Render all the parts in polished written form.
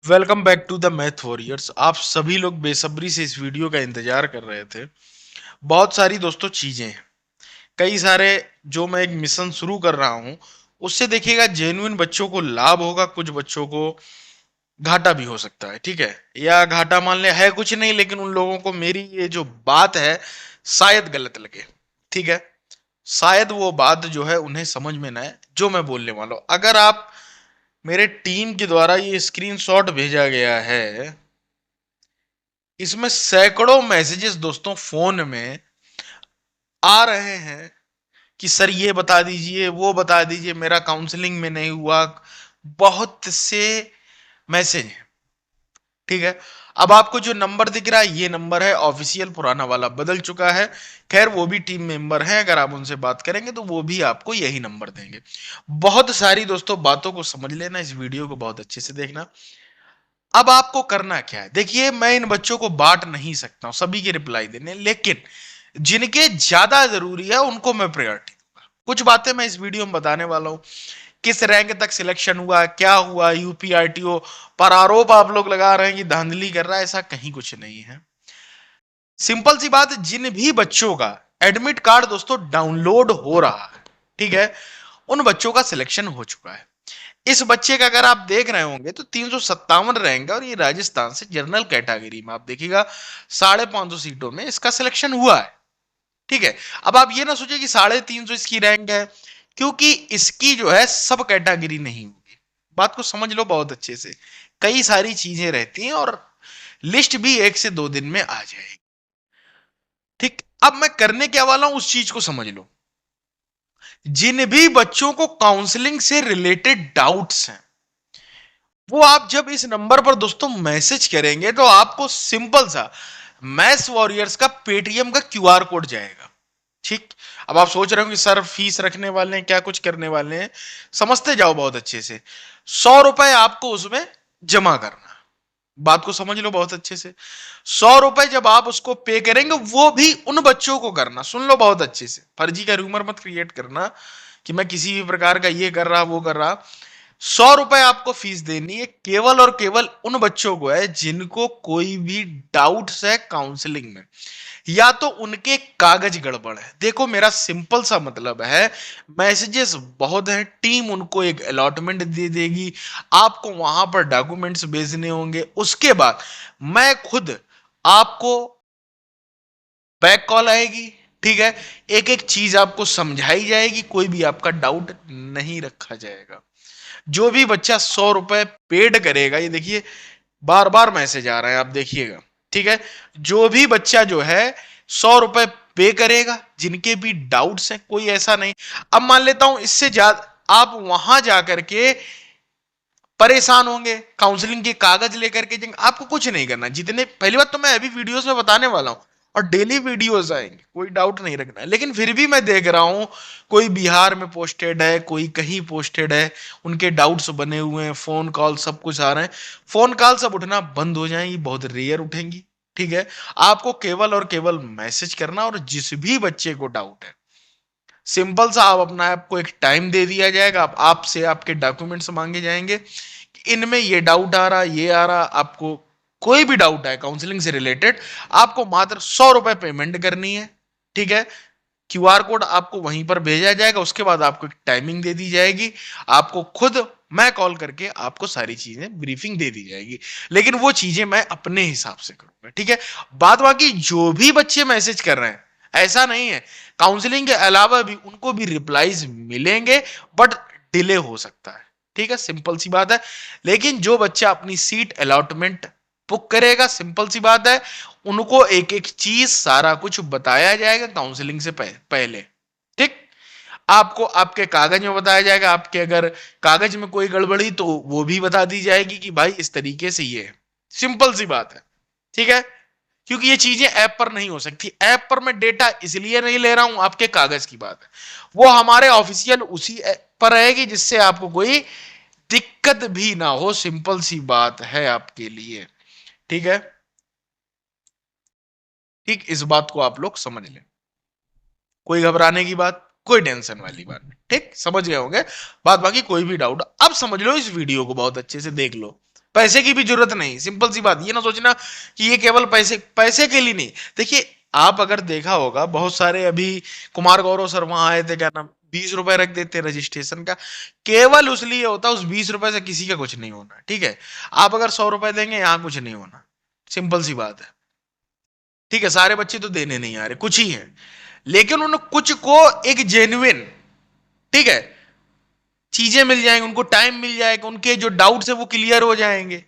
Welcome back to the math warriors. आप सभी लोग बेसब्री से इस वीडियो का इंतजार कर रहे थे। बहुत सारी दोस्तों चीजें हैं, कई सारे जो मैं एक मिशन शुरू कर रहा हूं उससे देखिएगा जेन्युइन बच्चों को लाभ होगा, कुछ बच्चों को घाटा भी हो सकता है। ठीक है, या घाटा मान ले है कुछ नहीं, लेकिन उन लोगों को मेरी ये जो बात है शायद गलत लगे। ठीक है, शायद वो बात जो है उन्हें समझ में ना आए जो मैं बोलने वाला हूं। अगर आप मेरे टीम के द्वारा ये स्क्रीनशॉट भेजा गया है, इसमें सैकड़ों मैसेजेस दोस्तों फोन में आ रहे हैं कि सर ये बता दीजिए, वो बता दीजिए, मेरा काउंसलिंग में नहीं हुआ। बहुत से मैसेज हैं। ठीक है, अब आपको जो नंबर दिख रहा है ये नंबर है ऑफिशियल, पुराना वाला बदल चुका है। खैर वो भी टीम मेंबर हैं, अगर आप उनसे बात करेंगे तो वो भी आपको यही नंबर देंगे। बहुत सारी दोस्तों बातों को समझ लेना, इस वीडियो को बहुत अच्छे से देखना। अब आपको करना क्या है, देखिए मैं इन बच्चों को बांट नहीं सकता हूं सभी की रिप्लाई देने, लेकिन जिनके ज्यादा जरूरी है उनको मैं प्रायोरिटी दूंगा। कुछ बातें मैं इस वीडियो में बताने वाला हूं। किस रैंक तक सिलेक्शन हुआ, क्या हुआ, यूपीआरटीओ पर आरोप आप लोग लगा रहे हैं कि धांधली कर रहा है, ऐसा कहीं कुछ नहीं है। सिंपल सी बात, जिन भी बच्चों का एडमिट कार्ड दोस्तों डाउनलोड हो रहा है, ठीक है, उन बच्चों का सिलेक्शन हो चुका है। इस बच्चे का अगर आप देख रहे होंगे तो 357 रैंक है और ये राजस्थान से जनरल कैटेगरी में, आप देखिएगा 550 सीटों में इसका सिलेक्शन हुआ है। ठीक है, अब आप ये ना सोचिए कि 350 इसकी रैंक है, क्योंकि इसकी जो है सब कैटेगरी नहीं होगी। बात को समझ लो बहुत अच्छे से, कई सारी चीजें रहती हैं और लिस्ट भी 1 से 2 दिन में आ जाएगी। ठीक, अब मैं करने क्या वाला हूं उस चीज को समझ लो। जिन भी बच्चों को काउंसलिंग से रिलेटेड डाउट्स हैं, वो आप जब इस नंबर पर दोस्तों मैसेज करेंगे तो आपको सिंपल सा मैथ्स वॉरियर्स का पेटीएम का क्यूआर कोड जाएगा। ठीक, अब आप सोच रहे हो कि सर फीस रखने वाले हैं, क्या कुछ करने वाले हैं, समझते जाओ बहुत अच्छे से। 100 रुपए आपको उसमें जमा करना, बात को समझ लो बहुत अच्छे से। 100 रुपए जब आप उसको पे करेंगे, वो भी उन बच्चों को करना, सुन लो बहुत अच्छे से, फर्जी का रूमर मत क्रिएट करना कि मैं किसी भी प्रकार का ये कर रहा वो कर रहा। 100 रुपए आपको फीस देनी है, केवल और केवल उन बच्चों को है जिनको कोई भी डाउट्स है काउंसलिंग में, या तो उनके कागज गड़बड़ है। देखो मेरा सिंपल सा मतलब है, मैसेजेस बहुत हैं, टीम उनको एक अलॉटमेंट दे देगी, आपको वहां पर डॉक्यूमेंट्स भेजने होंगे, उसके बाद मैं खुद आपको बैक कॉल आएगी। ठीक है, एक एक चीज आपको समझाई जाएगी, कोई भी आपका डाउट नहीं रखा जाएगा। जो भी बच्चा 100 रुपए पेड करेगा, ये देखिए बार बार मैसेज आ रहा है, आप देखिएगा। ठीक है, जो भी बच्चा जो है 100 रुपए पे करेगा, जिनके भी डाउट्स हैं, कोई ऐसा नहीं। अब मान लेता हूं इससे ज्यादा आप वहां जाकर के परेशान होंगे, काउंसलिंग के कागज लेकर के जाएंगे, आपको कुछ नहीं करना। जितने, पहली बात तो मैं अभी वीडियोस में बताने वाला हूं और डेली वीडियोस आएंगे, कोई डाउट नहीं रखना है। लेकिन फिर भी मैं देख रहा हूं कोई बिहार में पोस्टेड है, कोई कहीं पोस्टेड है, उनके डाउट्स बने हुए हैं, फोन कॉल सब कुछ आ रहे हैं। फोन कॉल सब उठना बंद हो जाएंगी, बहुत रेयर उठेंगी। ठीक है, आपको केवल और केवल मैसेज करना, और जिस भी बच्चे को डाउट है, सिंपल सा आप अपना आपको एक टाइम दे दिया जाएगा, आप आपसे आपके डॉक्यूमेंट्स मांगे जाएंगे कि इनमें ये डाउट आ रहा, ये आ रहा, आपको कोई भी डाउट है काउंसलिंग से रिलेटेड, आपको मात्र 100 रुपए पेमेंट करनी है। ठीक है, क्यूआर कोड आपको वहीं पर भेजा जाएगा, उसके बाद आपको एक टाइमिंग दे दी जाएगी, आपको खुद मैं कॉल करके आपको सारी चीजें ब्रीफिंग दे दी जाएगी, लेकिन वो चीजें मैं अपने हिसाब से करूंगा। ठीक है, बात बाकी जो भी बच्चे मैसेज कर रहे हैं, ऐसा नहीं है, काउंसलिंग के अलावा भी उनको भी रिप्लाईज मिलेंगे, बट डिले हो सकता है। ठीक है, सिंपल सी बात है। लेकिन जो बच्चा अपनी सीट अलॉटमेंट बुक करेगा, सिंपल सी बात है, उनको एक एक चीज सारा कुछ बताया जाएगा काउंसलिंग से पहले। ठीक, आपको आपके कागज में बताया जाएगा, आपके अगर कागज में कोई गड़बड़ी तो वो भी बता दी जाएगी कि भाई इस तरीके से ये है। सिंपल सी बात है। ठीक है, क्योंकि ये चीजें ऐप पर नहीं हो सकती। ऐप पर मैं डेटा इसलिए नहीं ले रहा हूं, आपके कागज की बात है, वो हमारे ऑफिशियल उसी ऐप पर रहेगी, जिससे आपको कोई दिक्कत भी ना हो। सिंपल सी बात है आपके लिए। ठीक है, ठीक, इस बात को आप लोग समझ लें, कोई घबराने की बात, कोई टेंशन वाली बात नहीं। ठीक, समझ गए होंगे बात बाकी, कोई भी डाउट अब समझ लो, इस वीडियो को बहुत अच्छे से देख लो। पैसे की भी जरूरत नहीं, सिंपल सी बात। ये ना सोचना कि ये केवल पैसे पैसे के लिए नहीं। देखिए, आप अगर देखा होगा बहुत सारे अभी कुमार गौरव सर वहां आए थे, क्या नाम, 20 रुपए रख देते हैं रजिस्ट्रेशन का, केवल उस लिए होता है उस 20 रुपए से किसी का कुछ नहीं होना, ठीक है। आप अगर 100 रुपए देंगे, यहाँ कुछ नहीं होना, सिंपल सी बात है, ठीक है। सारे बच्चे तो देने नहीं आ रहे, कुछ ही है, लेकिन उन कुछ को एक जेन्युइन, ठीक है, चीजें मिल जाएंगी, उनको टाइम मिल जाएगा, उनके जो डाउट्स है वो क्लियर हो जाएंगे।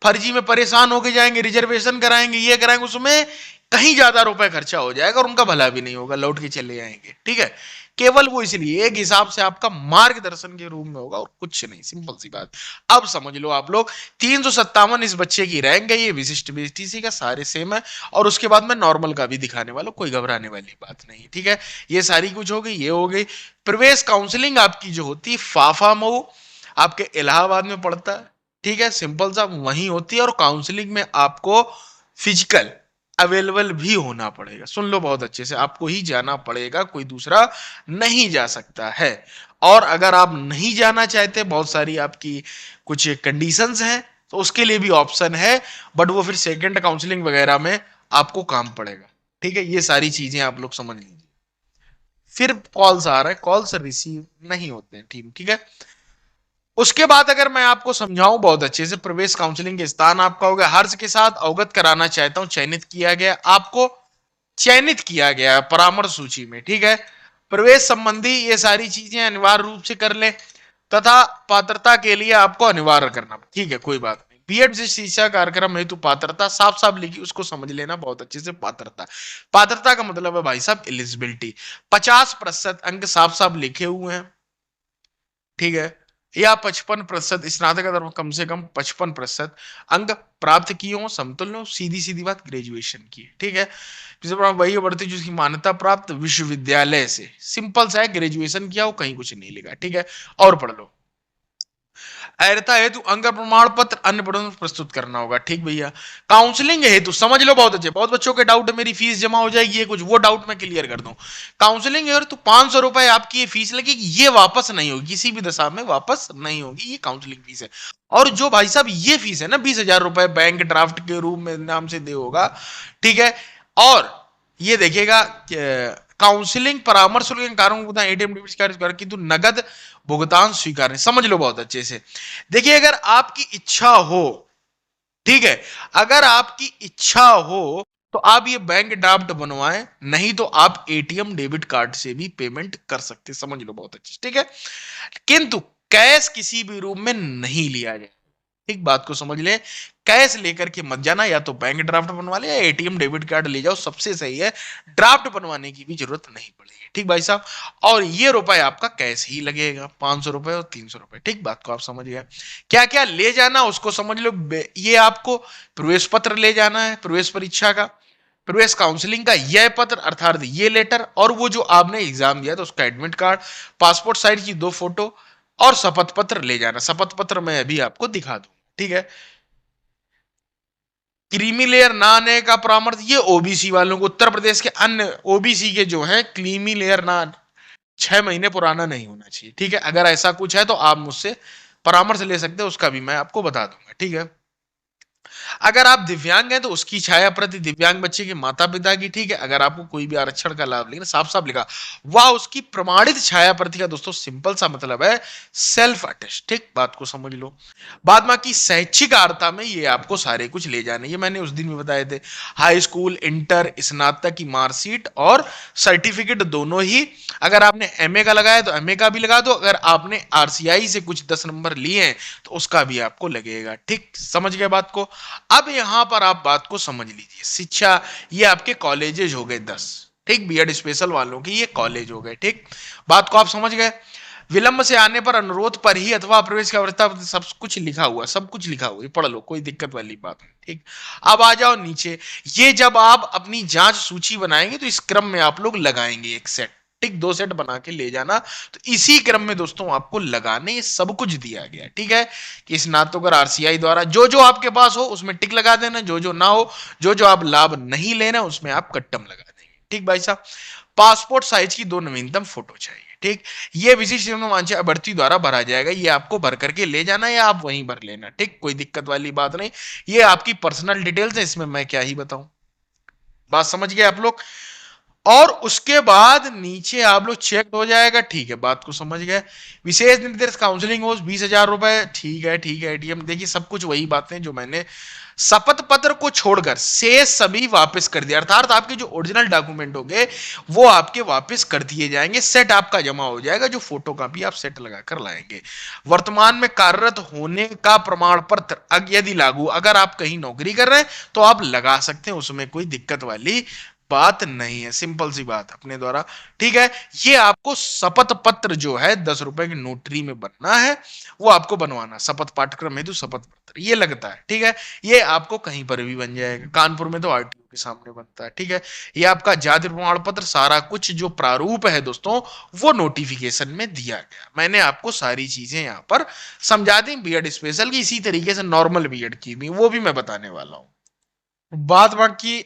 फर्जी में परेशान होके जाएंगे, रिजर्वेशन कराएंगे, ये कराएंगे, उसमें कहीं ज्यादा रुपए खर्चा हो जाएगा और उनका भला भी नहीं होगा, लौट के चले जाएंगे, ठीक है। केवल वो इसलिए एक हिसाब से आपका मार्गदर्शन के रूप में होगा और कुछ नहीं, सिंपल सी बात। अब समझ लो आप लोग, 357 इस बच्चे की रैंक है, ये विशिष्ट बीटीसी का सारे सेम है, और उसके बाद मैं नॉर्मल का भी दिखाने वाला, कोई घबराने वाली बात नहीं, ठीक है। ये सारी कुछ हो गई, ये हो गई। प्रवेश काउंसलिंग आपकी जो होती है फाफा मऊ, आपके इलाहाबाद में पड़ता है, ठीक है, सिंपल सा वहीं होती है। और काउंसलिंग में आपको फिजिकल अवेलेबल भी होना पड़ेगा, सुन लो बहुत अच्छे से, आपको ही जाना पड़ेगा, कोई दूसरा नहीं जा सकता है। और अगर आप नहीं जाना चाहते, बहुत सारी आपकी कुछ कंडीशंस हैं, तो उसके लिए भी ऑप्शन है, बट वो फिर सेकंड काउंसलिंग वगैरह में आपको काम पड़ेगा, ठीक है। ये सारी चीजें आप लोग समझ लीजिए। फिर कॉल्स आ रहा है, कॉल्स रिसीव नहीं होते हैं, टीम, ठीक है। उसके बाद अगर मैं आपको समझाऊं बहुत अच्छे से, प्रवेश काउंसलिंग के स्थान आपका होगा, हर्ष के साथ अवगत कराना चाहता हूं, चयनित किया गया आपको, चयनित किया गया है परामर्श सूची में, ठीक है। प्रवेश संबंधी ये सारी चीजें अनिवार्य रूप से कर ले, तथा पात्रता के लिए आपको अनिवार्य करना, ठीक है, कोई बात नहीं। बीएड से शिक्षा कार्यक्रम हेतु पात्रता साफ साफ लिखी, उसको समझ लेना बहुत अच्छे से। पात्रता, पात्रता का मतलब है भाई साहब एलिजिबिलिटी, 50% अंक साफ साफ लिखे हुए हैं, ठीक है, या 55% स्नातक धर्म कम से कम 55% अंक प्राप्त किए हो, समतुल्य हो, सीधी सीधी बात, ग्रेजुएशन की, ठीक है। वही बढ़ती जिसकी मान्यता प्राप्त विश्वविद्यालय से, सिंपल सा है, ग्रेजुएशन किया हो, कहीं कुछ नहीं लिखा, ठीक है। और पढ़ लो, अर्थता हेतु अंक प्रमाण पत्र अन्य प्रस्तुत करना होगा, ठीक भैया। काउंसलिंग हेतु समझ लो बहुत अच्छे, बहुत बच्चों के डाउट है मेरी फीस जमा हो जाएगी, ये कुछ, वो डाउट मैं क्लियर कर दूं। काउंसलिंग हेतु 500 रुपए आपकी ये फीस लगेगी, ये वापस नहीं होगी, किसी भी दशा में वापस नहीं होगी, ये काउंसलिंग फीस है। और जो भाई साहब ये फीस है ना, 20,000 रुपए बैंक ड्राफ्ट के रूप में नाम से दे होगा, ठीक है। और ये देखिएगा, काउंसलिंग परामर्श के कारण एटीएम डेबिट कार्ड किंतु नगद भुगतान स्वीकार, समझ लो बहुत अच्छे से। देखिए, अगर आपकी इच्छा हो, ठीक है, अगर आपकी इच्छा हो तो आप ये बैंक ड्राफ्ट बनवाएं, नहीं तो आप एटीएम डेबिट कार्ड से भी पेमेंट कर सकते, समझ लो बहुत अच्छे से, ठीक है। किंतु कैश किसी भी रूप में नहीं लिया जाए, एक बात को समझ ले, कैश लेकर के मत जाना, या तो बैंक ड्राफ्ट बनवा ले या एटीएम डेबिट कार्ड ले जाओ, सबसे सही है। ड्राफ्ट बनवाने की भी जरूरत नहीं पड़ेगी, ठीक भाई साहब। और ये रुपए आपका कैश ही लगेगा, 500 रुपए और 300 रुपए, ठीक, बात को आप समझ गए। क्या क्या ले जाना उसको समझ लो। ये आपको प्रवेश पत्र ले जाना है, प्रवेश परीक्षा का, प्रवेश काउंसलिंग का यह पत्र अर्थात ये लेटर, और वो जो आपने एग्जाम दिया था उसका एडमिट कार्ड, पासपोर्ट साइज की 2 फोटो, और शपथ पत्र ले जाना। शपथ पत्र मैं अभी आपको दिखा दूं, ठीक है। क्रीमी लेयर ना आने का परामर्श, ये ओबीसी वालों को, उत्तर प्रदेश के अन्य ओबीसी के जो है, क्रीमी लेयर ना 6 महीने पुराना नहीं होना चाहिए, ठीक है। अगर ऐसा कुछ है तो आप मुझसे परामर्श ले सकते हैं, उसका भी मैं आपको बता दूंगा, ठीक है। अगर आप दिव्यांग हैं तो उसकी छाया प्रति दिव्यांग बच्चे के माता पिता की, ठीक है। अगर आपको कोई भी आरक्षण का लाभ, लेकिन साफ साफ लिखा वह उसकी प्रमाणित छाया प्रति का, दोस्तों सिंपल सा मतलब है सेल्फ अटेस्ट, ठीक, बात को समझ लो। बाद बाकी शैक्षिक अर्हता में ये आपको सारे कुछ ले जाने, ये मैंने उस दिन भी बताए थे, हाई स्कूल, इंटर, स्नातक की मार्कशीट और सर्टिफिकेट दोनों ही। अगर आपने एमए का लगाया तो एमए का भी लगा दो, अगर आपने आरसीआई से कुछ 10 नंबर लिए हैं तो उसका भी आपको लगेगा, ठीक, समझ गए बात को। अब यहां पर आप बात को समझ लीजिए, शिक्षा, ये आपके कॉलेजेज हो गए 10, ठीक, बीएड स्पेशल वालों की ये कॉलेज हो गए, ठीक, बात को आप समझ गए। विलंब से आने पर, अनुरोध पर ही अथवा प्रवेश की अवस्था, सब कुछ लिखा हुआ, सब कुछ लिखा हुआ, पढ़ लो, कोई दिक्कत वाली बात नहीं, ठीक। अब आ जाओ नीचे, ये जब आप अपनी जांच सूची बनाएंगे तो इस क्रम में आप लोग लगाएंगे एक सेट, ठीक, 2 सेट बना के ले जाना, तो इसी क्रम में दोस्तों आपको लगाने, ये सब कुछ दिया गया, ठीक है। कि स्नातकोत्तर आरसीआई द्वारा जो जो आपके पास हो उसमें टिक लगा देना, जो जो ना हो, जो जो आप लाभ नहीं लेना उसमें आप कट्टम लगा देंगे, ठीक भाई साहब। पासपोर्ट साइज की 2 नवीनतम फोटो चाहिए, ठीक। ये विशिष्ट सेवा वांछा अभ्यर्थी द्वारा भरा जाएगा, ये आपको भर करके ले जाना या आप वहीं भर लेना, ठीक, कोई दिक्कत वाली बात नहीं। ये आपकी पर्सनल डिटेल्स है, इसमें मैं क्या ही बताऊं। बात समझ गए आप लोग। और उसके बाद नीचे आप लोग चेक हो जाएगा, ठीक है, बात को समझ गए। विशेष निर्देश काउंसलिंग हो 20,000 रुपए, ठीक है ठीक है। एटीएम देखिए सब कुछ वही बातें जो मैंने शपथ पत्र को छोड़कर शेष सभी वापस कर दिया, अर्थात आपके जो ओरिजिनल डॉक्यूमेंट होंगे वो आपके वापस कर दिए जाएंगे, सेट आपका जमा हो जाएगा, जो फोटो कॉपी आप सेट लगाकर लाएंगे। वर्तमान में कार्यरत होने का प्रमाण पत्र यदि लागू, अगर आप कहीं नौकरी कर रहे हैं तो आप लगा सकते हैं, उसमें कोई दिक्कत वाली बात नहीं है, सिंपल सी बात अपने द्वारा। ठीक है, ये आपको शपथ पत्र जो है 10 रुपए की नोटरी में बनना है, वो आपको बनवाना, शपथ पाठ्यक्रम हेतु शपथ पत्र ये लगता है, ठीक है। ये आपको कहीं पर भी बन जाएगा, कानपुर में तो आरटीओ के सामने बनता है, ठीक है। ये आपका जाति प्रमाण पत्र, सारा कुछ जो प्रारूप है दोस्तों वो नोटिफिकेशन में दिया गया, मैंने आपको सारी चीजें यहाँ पर समझा दी। बीएड स्पेशल की इसी तरीके से नॉर्मल बीएड की भी, वो भी मैं बताने वाला हूँ। बात बाकी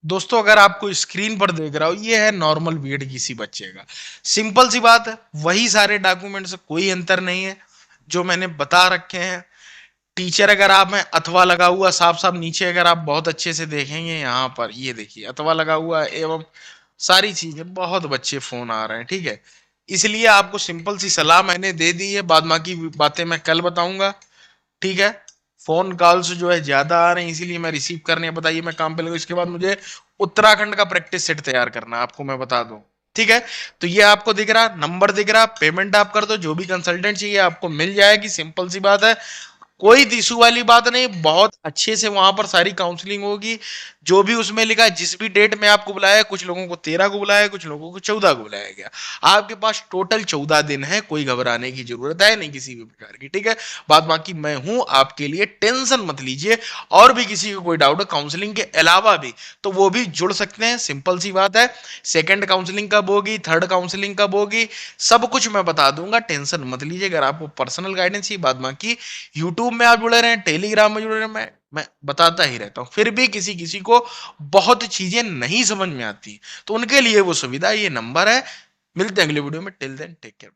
दोस्तों, अगर आपको स्क्रीन पर देख रहा हो, ये है नॉर्मल बीएड किसी बच्चे का, सिंपल सी बात है, वही सारे डॉक्यूमेंट्स, कोई अंतर नहीं है जो मैंने बता रखे हैं। टीचर अगर आप में अथवा लगा हुआ साफ साफ नीचे, अगर आप बहुत अच्छे से देखेंगे यहाँ पर, ये देखिए अथवा लगा हुआ है, एवं सारी चीजें, बहुत बच्चे फोन आ रहे हैं, ठीक है। इसलिए आपको सिंपल सी सलाह मैंने दे दी है, बाद बाकी बातें मैं कल बताऊंगा, ठीक है। फोन कॉल्स जो है ज्यादा आ रहे हैं, इसीलिए मैं रिसीव करने, बताइए मैं काम पे लगा, इसके बाद मुझे उत्तराखंड का प्रैक्टिस सेट तैयार करना है, आपको मैं बता दूं, ठीक है। तो ये आपको दिख रहा, नंबर दिख रहा, पेमेंट आप कर दो, जो भी कंसल्टेंट चाहिए आपको मिल जाएगी, सिंपल सी बात है, कोई इशू वाली बात नहीं, बहुत अच्छे से वहां पर सारी काउंसलिंग होगी। जो भी उसमें लिखा है, जिस भी डेट में आपको बुलाया, कुछ लोगों को 13 को बुलाया, कुछ लोगों को 14 को बुलाया गया, आपके पास टोटल 14 दिन है, कोई घबराने की जरूरत है नहीं किसी भी प्रकार की, ठीक है। बात बाकी मैं हूं आपके लिए, टेंशन मत लीजिए। और भी किसी को कोई डाउट है काउंसलिंग के अलावा भी, तो वो भी जुड़ सकते हैं, सिंपल सी बात है। सेकंड काउंसलिंग कब होगी, थर्ड काउंसलिंग कब होगी, सब कुछ मैं बता दूंगा, टेंशन मत लीजिए। अगर आपको पर्सनल गाइडेंस चाहिए, बात बाकी यूट्यूब में आप जुड़े रहे, टेलीग्राम में जुड़े रहे, मैं बताता ही रहता हूँ। फिर भी किसी किसी को बहुत चीजें नहीं समझ में आती, तो उनके लिए वो सुविधा, ये नंबर है। मिलते हैं अगले वीडियो में, टिल देन टेक केयर।